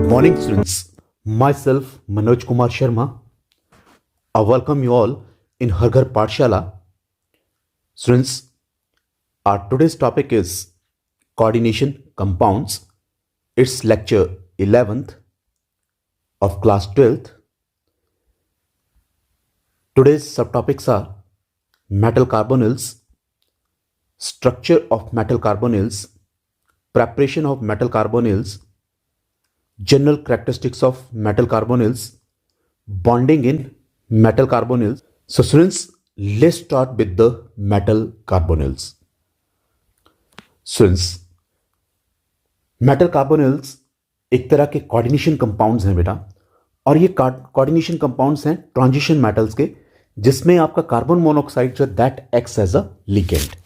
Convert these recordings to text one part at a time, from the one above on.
Good morning, students. Myself, Manoj Kumar Sharma. I welcome you all in Har Ghar Pathshala. Students, our today's topic is coordination compounds. It's lecture 11th of class 12th. Today's subtopics are metal carbonyls, structure of metal carbonyls, preparation of metal carbonyls, general characteristics of metal carbonyls, bonding in metal carbonyls. So students, let's start with the metal carbonyls. Students, metal carbonyls एक तरह के coordination compounds हैं बेटा, और ये coordination compounds हैं transition metals के, जिसमें आपका कार्बन मोनोऑक्साइड जो that acts as a ligand.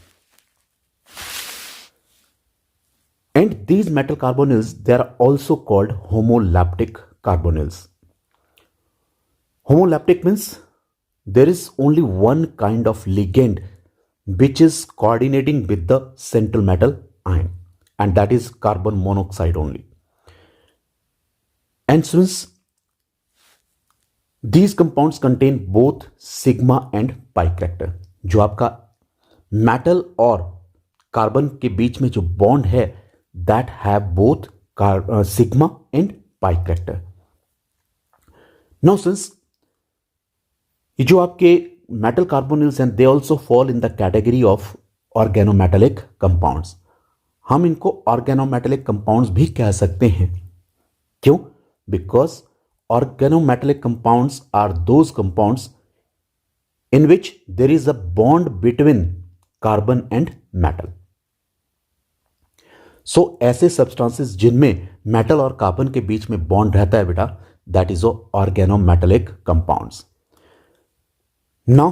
And these metal carbonyls, they are also called homolaptic carbonyls. Homolaptic means there is only one kind of ligand which is coordinating with the central metal ion, and that is carbon monoxide only. And since these compounds contain both sigma and pi character, जो आपका metal और carbon के बीच में जो bond है that have both sigma and pi character. Now since ये जो आपके metal carbonyls हैं, they also fall in the category of organometallic compounds. हम इनको organometallic compounds भी कह सकते हैं. क्यों? Because organometallic compounds are those compounds in which there is a bond between carbon and metal. सो ऐसे सब्सटेंसेस जिनमें मेटल और कार्बन के बीच में बॉन्ड रहता है बेटा, that is organometallic compounds. Now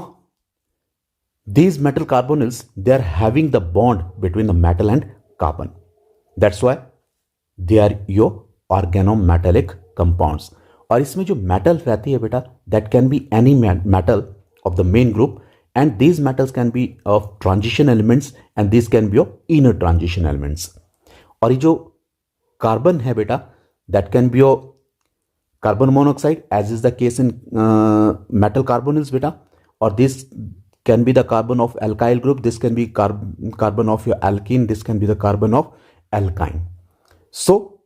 these metal carbonyls, they are having the bond between the metal and carbon. That's why they are your organometallic compounds. और इसमें जो मेटल रहती है बेटा, that can be any metal of the main group, and these metals can be of transition elements, and this can be of inner transition elements. और ये जो carbon है बेटा, that can be your carbon monoxide as is the case in metal carbonyls बेटा, और this can be the carbon of alkyl group, this can be carbon of your alkene, this can be the carbon of alkyne. So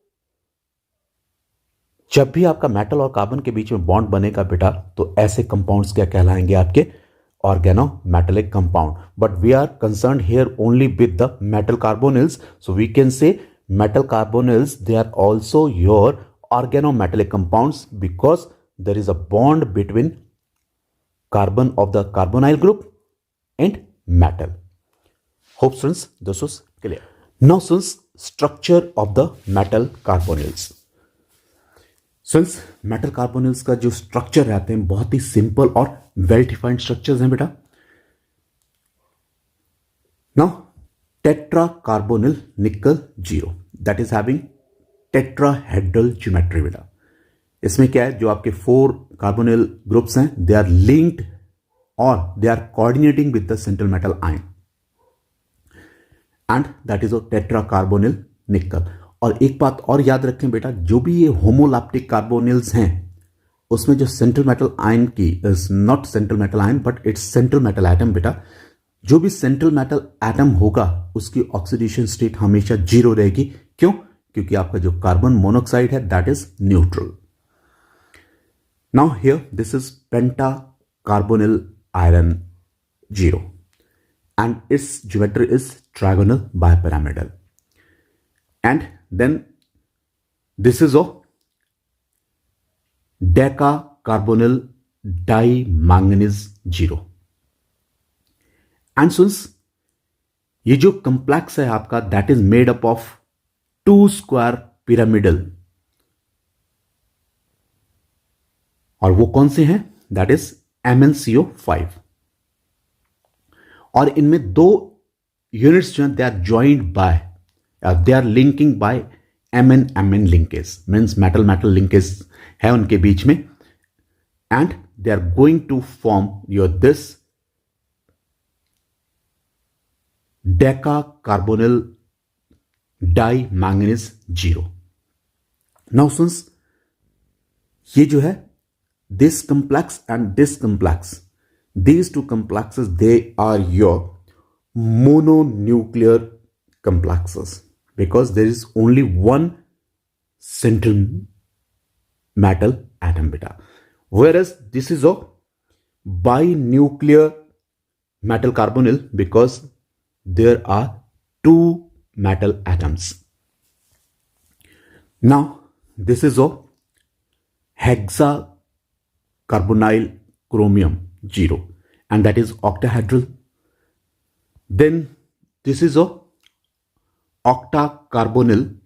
जब भी आपका metal और carbon के बीच में bond बनेगा बेटा, तो ऐसे कंपाउंड्स क्या कहलाएंगे? आपके organometallic compound. But we are concerned here only with the metal carbonyls, so we can say metal carbonyls, they are also your organometallic compounds because there is a bond between carbon of the carbonyl group and metal. Hope students this was clear. Now since structure of the metal carbonyls, since metal carbonyls का जो structure रहते हैं बहुत ही simple और well defined structures हैं बेटा. Now tetra carbonyl निकल 0, that is having tetrahedral geometry बेटा. इसमें क्या है, जो आपके 4 कार्बोनिल ग्रुप्स हैं, दे आर लिंक्ड और they are coordinating with the central metal ion, and that is a tetra carbonyl nickel. और एक बात और याद रखें बेटा, जो भी ये होमोलैप्टिक कार्बोनिल्स हैं, उसमें जो सेंट्रल मेटल आयन की is not central metal ion but it's central metal atom बेटा. जो भी सेंट्रल मेटल एटम होगा उसकी ऑक्सीडेशन स्टेट हमेशा 0 रहेगी. क्यों? क्योंकि आपका जो कार्बन मोनोऑक्साइड है that is neutral. Now here this is penta carbonyl iron 0 and it's geometry is trigonal bipyramidal. And then this is of decacarbonyl dimanganese 0. And since ये जो complex है आपका, that is made up of 2 square pyramidal, और वो कौन से हैं? That is MnCO5. और इनमें 2 यूनिट्स जो हैं, they are joined by they are linking by Mn linkage, means metal metal linkage है उनके बीच में, and they are going to form your this decacarbonyl dimanganese 0. Now since ये जो है this complex and this complex, these two complexes, they are your mononuclear complexes because there is only one central metal atom beta, whereas this is a binuclear metal carbonyl because there are two metal atoms. Now this is a hexacarbonyl chromium 0 and that is octahedral. Then this is a octacarbonyl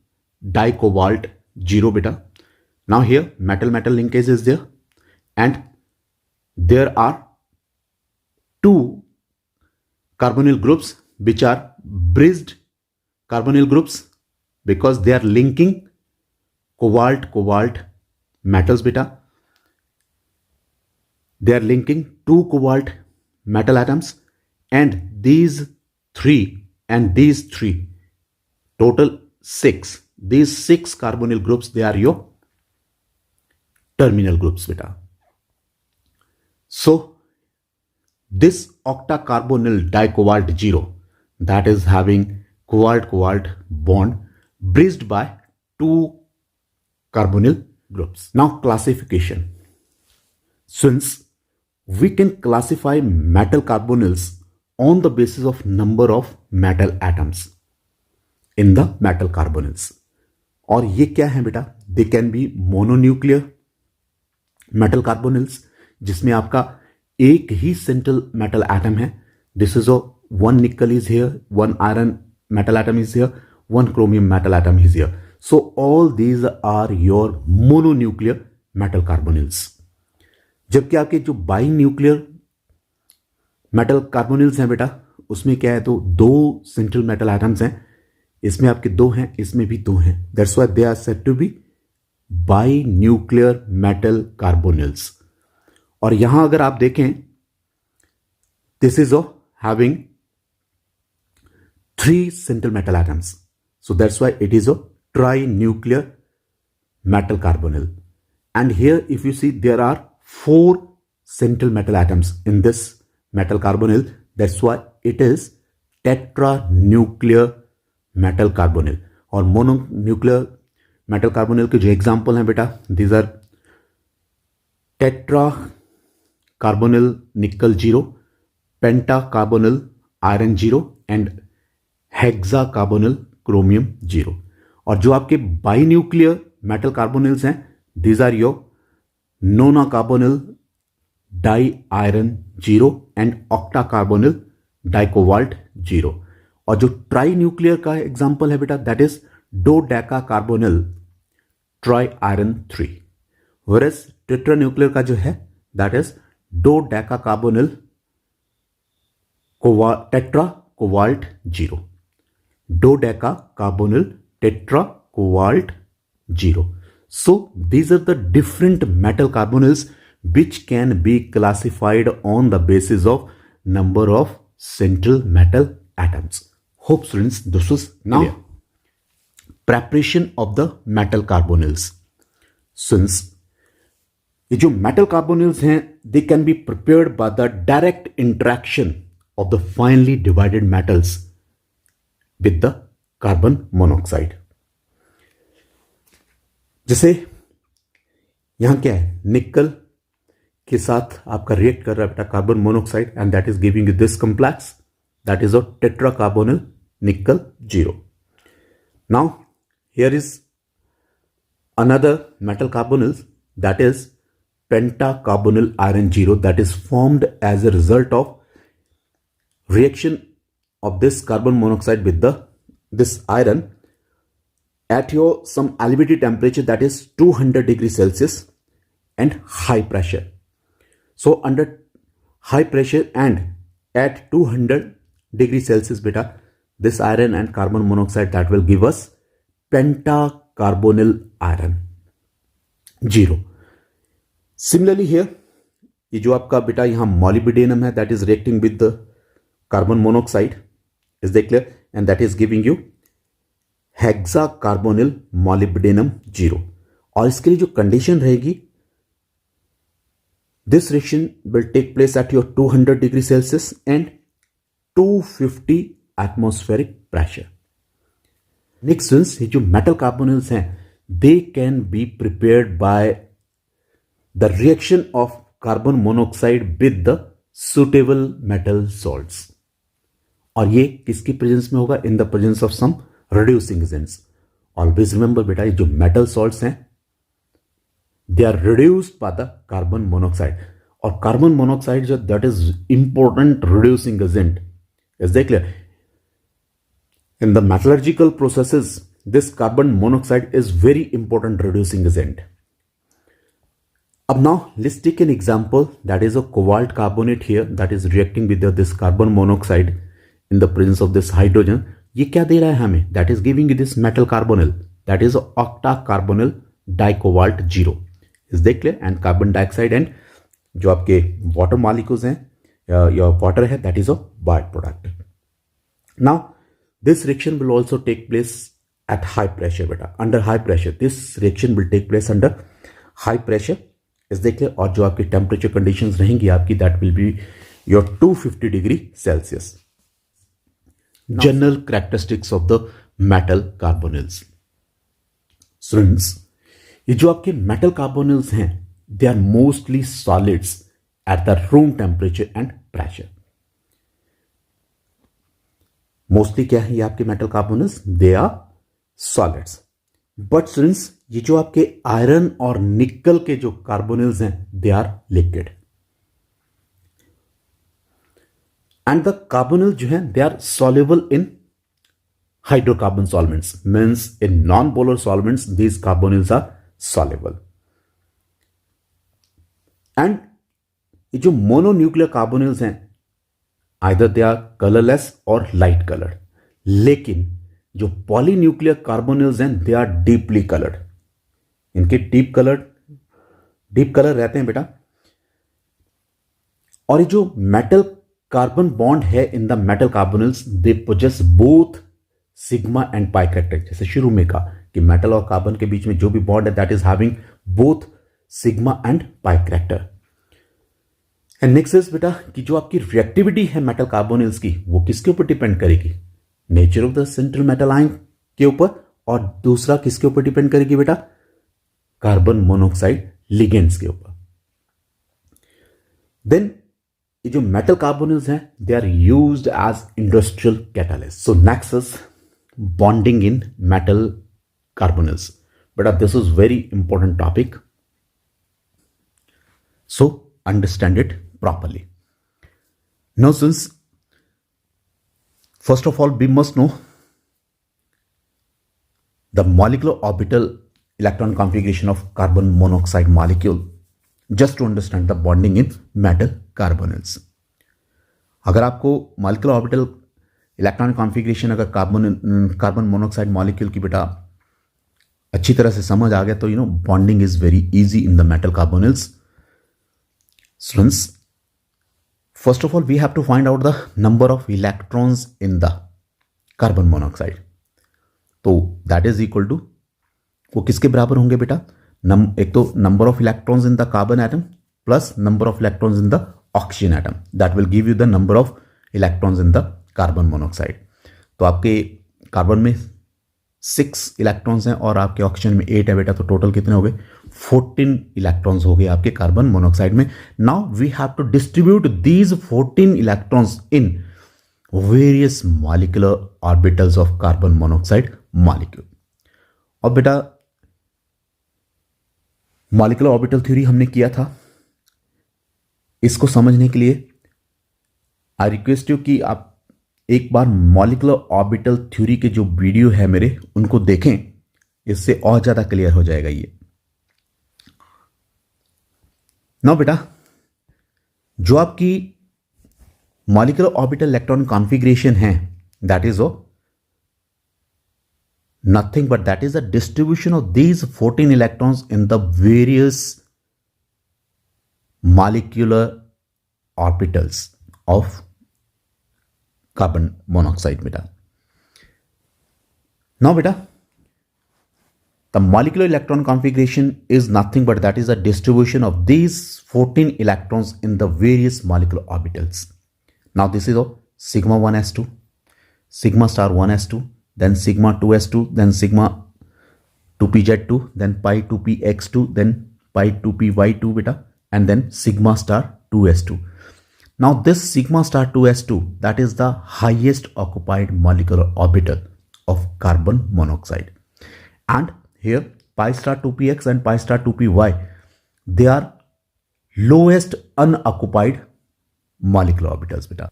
dicobalt 0 beta. Now here metal linkage is there and there are two carbonyl groups which are bridged carbonyl groups because they are linking cobalt metals beta. They are linking two cobalt metal atoms and these three total 6. These 6 carbonyl groups, they are your terminal groups beta. So this octacarbonyl dicobalt 0 that is having cobalt bond bridged by two carbonyl groups. Now classification. Since we can classify metal carbonyls on the basis of number of metal atoms in the metal carbonyls. और ये क्या है बेटा? They can be mononuclear metal carbonyls जिसमें आपका एक ही central metal atom है. This is one nickel is here, one iron metal atom is here, one chromium metal atom is here. So all these are your mononuclear metal carbonyls. जबकि आपके जो बाइन्यूक्लियर metal carbonyls हैं बेटा उसमें क्या है तो दो सेंट्रल मेटल एटम्स हैं. इसमें आपके दो हैं, इसमें भी दो हैं. That's why they are said to be binuclear metal carbonyls. और यहां अगर आप देखें this is having 3 central metal atoms. So that's why it is a trinuclear metal carbonyl. And here if you see there are 4 central metal atoms in this metal carbonyl. That's why it is tetranuclear metal carbonyl. और mononuclear metal carbonyl के जो example हैं बेटा these are tetracarbonyl nickel 0, pentacarbonyl iron 0 and hexacarbonyl chromium 0. और जो आपके binuclear metal carbonyls हैं these are your nonacarbonyl di iron 0 and octacarbonyl dicobalt 0. और जो ट्राई न्यूक्लियर का एग्जांपल है बेटा that is dodeca carbonyl tri iron 3. Versus tetra nuclear का जो है that is dodeca carbonyl tetra cobalt 0. Dodeca carbonyl tetra cobalt 0. So these are the different metal carbonyls which can be classified on the basis of number of central metal atoms. Hope students this was now clear. Preparation of the metal carbonyls. Since ये जो metal carbonyls हैं they can be prepared by the direct interaction of the finely divided metals with the carbon monoxide. जैसे यहां क्या है निकल के साथ आपका रिएक्ट कर रहा है बेटा carbon monoxide and that is giving you this complex that is a tetracarbonyl nickel 0. Now here is another metal carbonyl that is pentacarbonyl iron 0 that is formed as a result of reaction of this carbon monoxide with this iron at your some elevated temperature that is 200 degrees Celsius and high pressure. So under high pressure and at 200 degrees Celsius beta this iron and carbon monoxide that will give us pentacarbonyl iron 0. Similarly here ये जो आपका बेटा यहाँ molybdenum है that is reacting with the carbon monoxide is that clear and that is giving you hexacarbonyl molybdenum 0. और इसके लिए जो कंडीशन रहेगी This reaction will take place at your 200 degree Celsius and 250 atmospheric pressure. Next, since ये जो metal carbonyls हैं, they can be prepared by the reaction of carbon monoxide with the suitable metal salts. और ये किसकी presence में होगा? In the presence of some reducing agents. Always remember बेटा, ये जो मेटल सॉल्ट्स हैं they are reduced by the carbon monoxide. और कार्बन मोनोक्साइड जो that is important reducing agent. Is that clear? In the metallurgical processes, this carbon monoxide is very important reducing agent. Now let's take an example, that is a cobalt carbonate here that is reacting with this carbon monoxide in the presence of this hydrogen. ये क्या दे रहा है हमें? That is giving you this metal carbonyl, that is octacarbonyl dicobalt 0. Is that clear? And carbon dioxide and जो आपके water molecules हैं या water है, that is a byproduct. Now this reaction will also take place at high pressure beta, under high pressure. This reaction will take place under high pressure. इस देखिए, और जो आपकी टेम्परेचर कंडीशंस रहेंगी आपकी, that will be your 250 degree Celsius. General characteristics of the metal carbonyls. Students, ये जो आपके मेटल कार्बोनिल्स हैं they are mostly solids at the room temperature and pressure. Mostly क्या है ये आपके metal carbonyls? They are solids. But students, ये जो आपके आयरन और निकल के जो कार्बोनिल्स हैं they are liquid. And the carbonyl जो है they are soluble in hydrocarbon solvents. Means in non polar solvents these carbonyls are soluble. And ये जो मोनोन्यूक्लियर कार्बोनिल्स हैं either they are colorless or light colored. लेकिन जो polynuclear carbonyls हैं they are deeply coloured. इनके deep colour रहते हैं बेटा. और ये जो मेटल कार्बन बॉन्ड है in the metal carbonyls they possess both sigma and pi character. जैसे शुरू में कहा कि मेटल और कार्बन के बीच में जो भी बॉन्ड है that is having both sigma and pi character. And next is बेटा कि जो आपकी रिएक्टिविटी है मेटल कार्बोनिल्स की वो किसके ऊपर डिपेंड करेगी? Nature of the central metal ion के ऊपर. और दूसरा किसके ऊपर डिपेंड करेगी बेटा? कार्बन मोनोक्साइड लिगेंड्स के ऊपर. देन ये जो मेटल कार्बोनिल्स हैं they are used as industrial catalyst. So next is bonding in metal carbonyls. बेटा this is very important topic, so understand it properly. Now since first of all we must know the molecular orbital electron configuration of carbon monoxide molecule just to understand the bonding in metal carbonyls. अगर आपको molecular orbital electron configuration अगर carbon monoxide molecule की बेटा अच्छी तरह से समझ आ गया तो you know bonding is very easy in the metal carbonyls. Students, first of all we have to find out the number of electrons in the carbon monoxide. तो that is equal to, वो किसके बराबर होंगे बेटा? एक तो number of electrons in the carbon atom plus number of electrons in the oxygen atom. That will give you the number of electrons in the carbon monoxide. तो आपके carbon में 6 इलेक्ट्रॉन्स हैं और आपके ऑक्सीजन में 8 है बेटा. तो टोटल कितने हो गए? 14 इलेक्ट्रॉन्स हो गए आपके कार्बन मोनोक्साइड में. Now we have to distribute these 14 electrons in various molecular orbitals of carbon monoxide molecule. और बेटा मॉलिक्यूलर ऑर्बिटल थ्योरी हमने किया था. इसको समझने के लिए आई रिक्वेस्ट यू कि आप एक बार मॉलिक्यूलर ऑर्बिटल थ्योरी के जो वीडियो है मेरे उनको देखें, इससे और ज्यादा क्लियर हो जाएगा ये. ना बेटा जो आपकी मॉलिक्यूलर ऑर्बिटल इलेक्ट्रॉन कॉन्फ़िगरेशन है that is nothing but that is a distribution of these 14 electrons in the various molecular orbitals of carbon monoxide beta. Now beta The molecular electron configuration is nothing but that is a distribution of these 14 electrons in the various molecular orbitals. Now this is a sigma 1s2, sigma star 1s2, then sigma 2s2, then sigma 2pz2, then pi 2px2, then pi 2py2 beta, and then sigma star 2s2. Now this sigma star 2s2, that is the highest occupied molecular orbital of carbon monoxide. And here pi star 2px and pi star 2py, they are lowest unoccupied molecular orbitals beta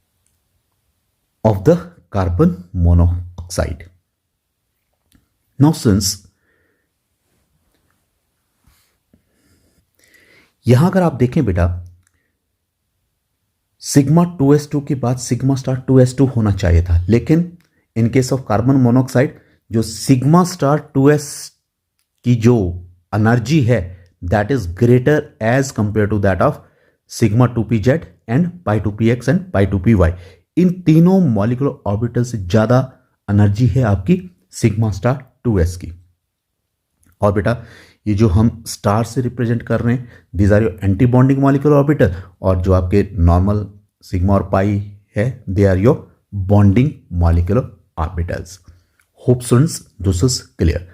of the carbon monoxide. Now since यहां अगर आप देखें बेटा, sigma 2s2 के बाद sigma star 2s2 होना चाहिए था, लेकिन in case of carbon monoxide जो सिग्मा स्टार 2s की जो एनर्जी है that is greater as compare to that of sigma 2pz and pi 2px and pi 2py. इन तीनों मॉलिक्यूलर ऑर्बिटल से ज्यादा एनर्जी है आपकी सिग्मा स्टार 2s की. और बेटा ये जो हम स्टार से रिप्रेजेंट कर रहे हैं, these are your anti bonding molecular orbital, और जो आपके नॉर्मल सिग्मा और पाई है they are your bonding molecular orbitals. Hope students this is clear.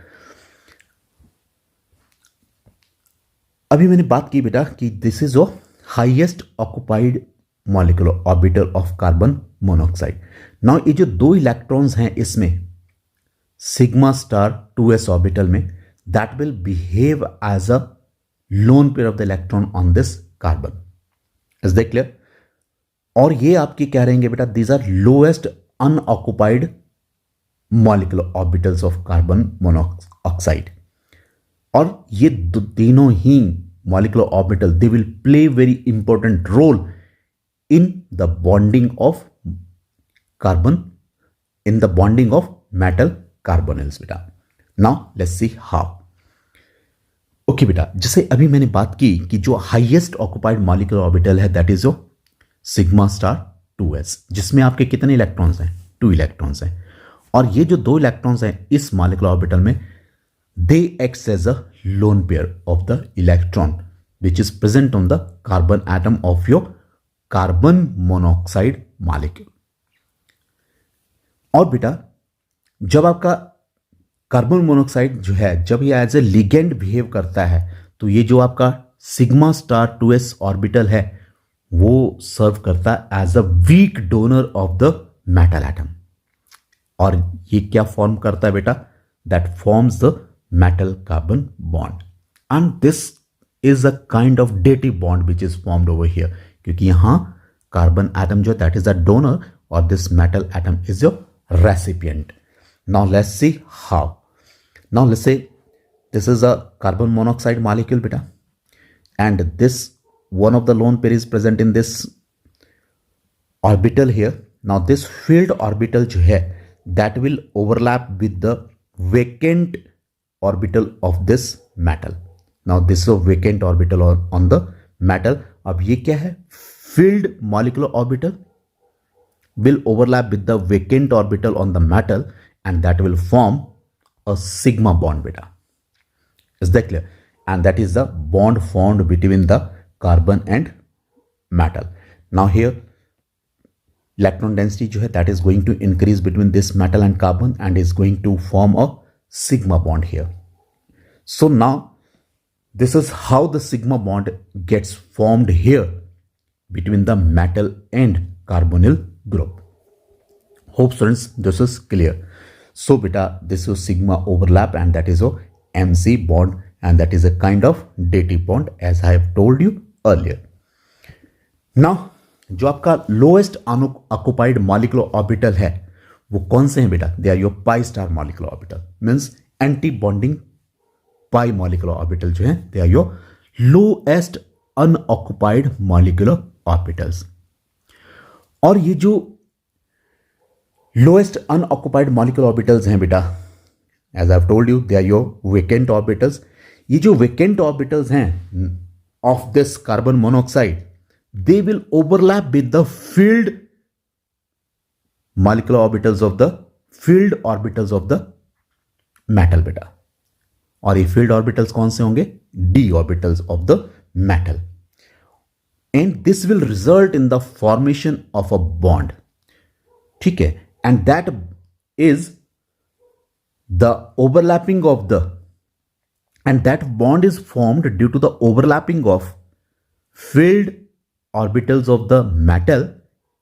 अभी मैंने बात की बेटा कि this is your highest occupied molecular orbital of carbon monoxide. Now ये जो दो इलेक्ट्रॉन्स हैं इसमें सिग्मा स्टार 2s ऑर्बिटल में, that will behave as a lone pair of the electron on this carbon. Is that clear? और ये आपकी क्या रहेंगे बेटा, these are lowest unoccupied molecular orbitals of carbon monoxide. और ये तीनों ही molecular orbital they will play very important role in the bonding of carbon, in the bonding of metal carbonyls बेटा. Now let's see how. Okay बेटा, जैसे अभी मैंने बात की कि जो हाईएस्ट ऑक्युपाइड मॉलिक्यूलर ऑर्बिटल है दैट इज जो सिग्मा स्टार 2s, जिसमें आपके कितने इलेक्ट्रॉन्स हैं, 2 इलेक्ट्रॉन्स हैं. और ये जो 2 इलेक्ट्रॉन्स हैं इस मॉलिक्यूलर ऑर्बिटल में they acts as a lone pair of the electron which is present on the carbon atom of your carbon monoxide molecule. और बेटा जब आपका कार्बन मोनोऑक्साइड जो है जब ये एज ए लिगेंड बिहेव करता है तो ये जो आपका सिग्मा स्टार 2s ऑर्बिटल है वो सर्व करता है as a weak donor of the metal atom. और ये क्या फॉर्म करता है बेटा, that forms the metal carbon bond. And this is a kind of dative bond which is formed over here, क्योंकि यहां कार्बन एटम जो है दैट इज अ डोनर और this metal atom is your recipient. Now let's see how. Now let's say this is a carbon monoxide molecule beta, and this one of the lone pair is present in this orbital here. Now this filled orbital जो है that will overlap with the vacant orbital of this metal. Now this is a vacant orbital on the metal. अब ये क्या है, filled molecular orbital will overlap with the vacant orbital on the metal and that will form a sigma bond beta. Is that clear? And that is the bond formed between the carbon and metal. Now here electron density जो है that is going to increase between this metal and carbon and is going to form a sigma bond here. So now this is how the sigma bond gets formed here between the metal and carbonyl group. Hope students this is clear. So beta this is sigma overlap and that is a MC bond and that is a kind of dative bond as I have told you earlier. Now जो आपका lowest unoccupied molecular orbital है वो कौन से हैं बेटा, they are your pi star molecular orbital, means anti bonding pi molecular orbital जो है they are your lowest unoccupied molecular orbitals. और ये जो लोएस्ट अनऑक्युपाइड मॉलिक्यूलर ऑर्बिटल्स हैं बेटा, as I have told you they are your vacant orbitals. ये जो vacant orbitals हैं of this carbon monoxide they will overlap with the field molecular orbitals of the filled orbitals of the metal beta. और ये field orbitals कौन से होंगे? D orbitals of the metal, and this will result in the formation of a bond, ठीक है, and that is the overlapping of the, and that bond is formed due to the overlapping of filled orbitals of the metal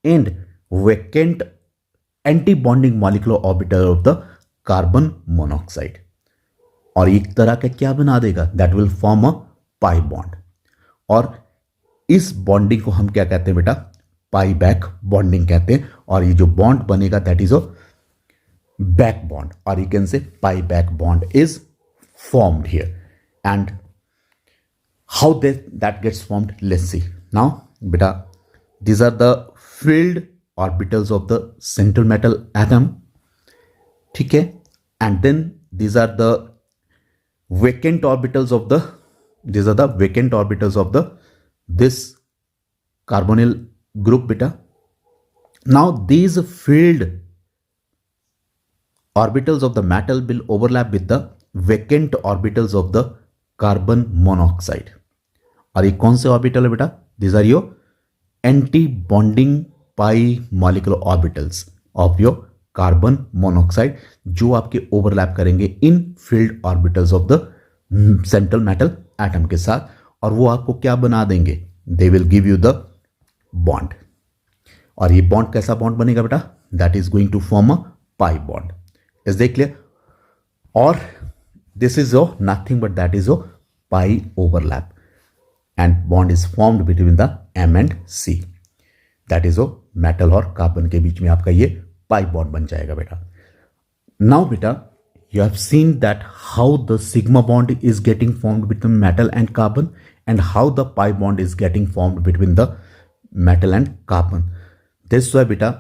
and vacant anti-bonding molecular orbital of the carbon monoxide. और एक तरह का क्या बना देगा? That will form a pi bond, और इस bonding को हम क्या कहते हैं बेटा? पाई बैक बॉन्डिंग कहते हैं। और ये जो बॉन्ड बनेगा that is a back bond, और you can say pi back bond is formed here. And how that gets formed, let's see. Now beta, these are the filled orbitals of the central metal atom, ठीक है, and then these are the vacant orbitals of the, these are the vacant orbitals of the this carbonyl group beta. Now these filled orbitals of the metal will overlap with the vacant orbitals of the carbon monoxide. और ये कौन से orbital है बेटा? These are your anti-bonding pi molecular orbitals of your carbon monoxide, जो आपके overlap करेंगे in field orbitals of the central metal atom के साथ, और वो आपको क्या बना देंगे? They will give you the bond. और ये बॉन्ड कैसा बॉन्ड बनेगा बेटा? That is going to form a pi bond. Is that clear? और this is nothing but that is a pi overlap, and bond is formed between the M and C, that is metal और carbon के बीच में आपका ये pi bond बन जाएगा बेटा। Now बेटा, you have seen that how the sigma bond is getting formed between metal and carbon, and how the pi bond is getting formed between the metal and carbon. This why बेटा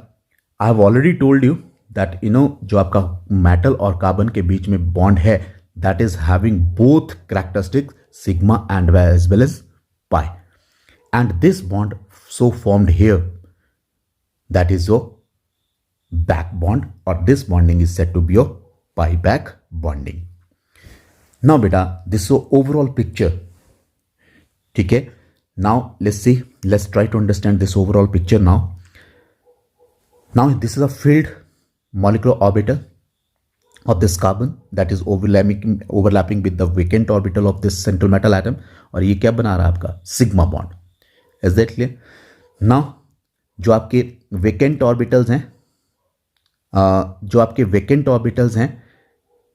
I have already told you that जो आपका metal और carbon के बीच में bond है, that is having both characteristics sigma and as well as pi, and this bond so formed here, that is your back bond, or this bonding is said to be your pi back bonding. Now beta, this is your overall picture, ठीक है। Now let's try to understand this overall picture now. Now this is a filled molecular orbital of this carbon that is overlapping with the vacant orbital of this central metal atom, और ये क्या बना रहा है आपका? Sigma bond. Is that clear? Now जो आपके vacant orbitals हैं,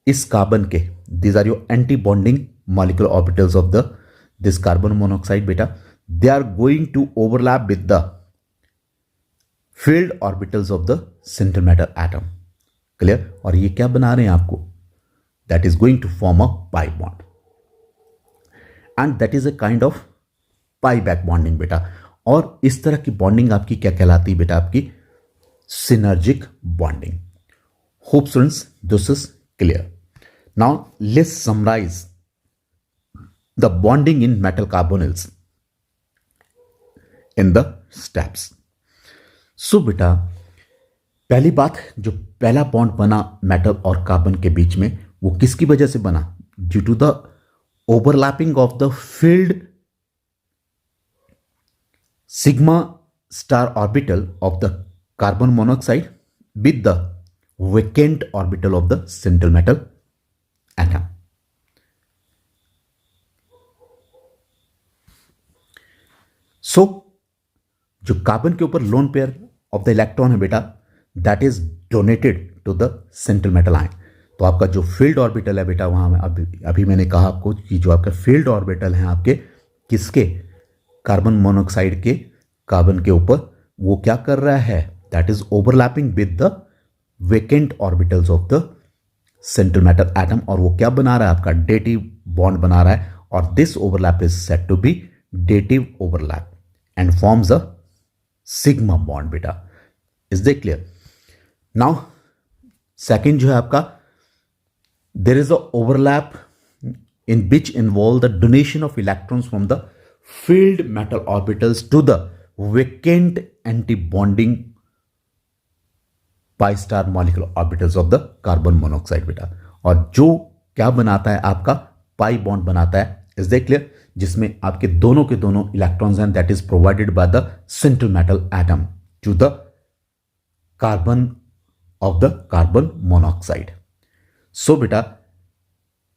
इस कार्बन के, these are your anti bonding molecular orbitals of the this carbon monoxide बेटा, they are going to overlap with the field orbitals of the central metal atom. Clear? और ये क्या बना रहे हैं आपको? That is going to form a pi bond, and that is a kind of pi back bonding बेटा। और इस तरह की बॉन्डिंग आपकी क्या कहलाती है बेटा? आपकी synergic bonding. Hope students this is clear. Now let's summarize the bonding in metal carbonyls in the steps. So बेटा, पहली बात, जो पहला बॉन्ड बना मेटल और कार्बन के बीच में, वो किसकी वजह से बना? Due to the overlapping of the filled sigma star orbital of the carbon monoxide with the vacant orbital of the central metal atom. So जो कार्बन के ऊपर lone pair of the electron है बेटा, that is donated to the central metal ion. तो आपका जो filled orbital है बेटा, वहां अभी मैंने कहा आपको कि जो आपका फील्ड ऑर्बिटल है आपके किसके? कार्बन मोनोऑक्साइड के कार्बन के ऊपर, वो क्या कर रहा है? That is overlapping with the vacant orbitals of the central metal atom, और वो क्या बना रहा है? आपका डेटिव बॉन्ड बना रहा है, और this overlap is said to be dative overlap and forms a sigma bond बेटा। Is that clear? Now second जो है आपका, there is a overlap in which involve the donation of electrons from the filled metal orbitals to the vacant anti bonding pi star molecular orbitals of the carbon monoxide बेटा। और जो क्या बनाता है? आपका पाई बॉन्ड बनाता है, is that clear, जिसमें आपके दोनों के दोनों इलेक्ट्रॉन्स हैं that is provided by the central metal atom to the carbon of the carbon monoxide. So बेटा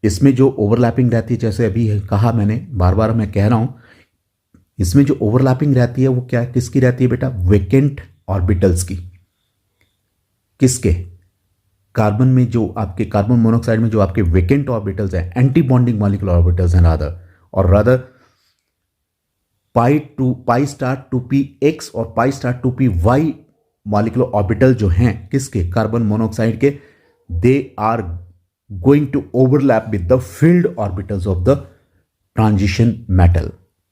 इसमें जो ओवरलैपिंग रहती है, जैसे अभी कहा मैंने, बार बार मैं कह रहा हूं, इसमें जो ओवरलैपिंग रहती है वो क्या किसकी रहती है बेटा, वेकेंट ऑर्बिटल्स की। किसके, कार्बन में जो आपके कार्बन मोनोऑक्साइड में जो आपके वेकेंट ऑर्बिटल्स हैं, एंटी बॉन्डिंग मॉलिक्यूलर ऑर्बिटल्स हैं रादर, और रादर पाई स्टार 2p(x) और pi star 2p(y) molecular orbital जो हैं किसके, कार्बन मोनोऑक्साइड के, they are going to overlap with the field orbitals of the transition metal.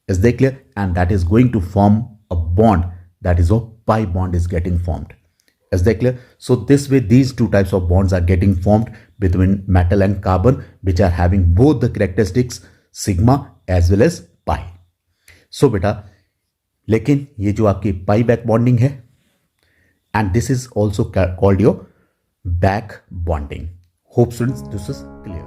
Is that clear? And that is going to form a bond, that is a pi bond is getting formed. Is that clear? So this way these two types of bonds are getting formed between metal and carbon, which are having both the characteristics sigma as well as pi. So beta, लेकिन ये जो आपकी pi back bonding है, and this is also called your back bonding. Hope students this is clear.